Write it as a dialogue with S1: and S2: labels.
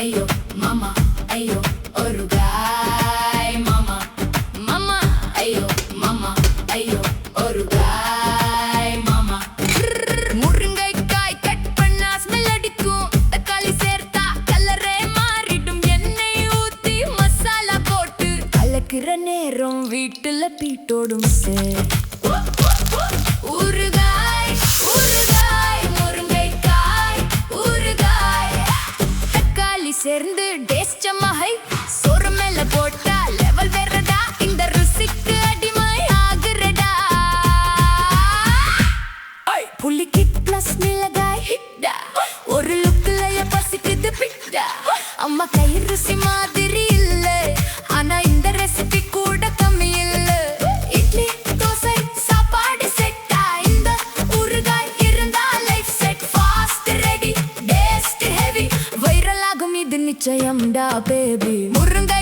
S1: ayo, mama, ayo, oorugai, mama, mama, ayo, oorugai, mama. Murungakkai cut panna smell adikum, takkali sertha color maaridum, ennai oothi masala potu kalakira neram veetula peetodum se. Oorugai, oorugai, murungakkai oorugai, takkali சேர்ந்து taste மஹை சோறு மேல போட்டா level வேறடா, இந்த ருசிக்கு அடிமை ஆகுறடா. புளிக்கு plus மிளகாய் ஹிட்டா, ஒரு லுக்லய பசிக்குது பிட்டா. அம்மா கை ருசி மாதிரி இல்ல, ஆனா இந்த ரெசிபி கூட கம்மி இல்ல. இட்லி தோசை சாப்பாடு செட்டா, இந்த ஊறுகாய் இருந்தா life set. Fast ready taste heavy, viral ஆகும் இது நிச்சயம்டா பேபி. முருங்கை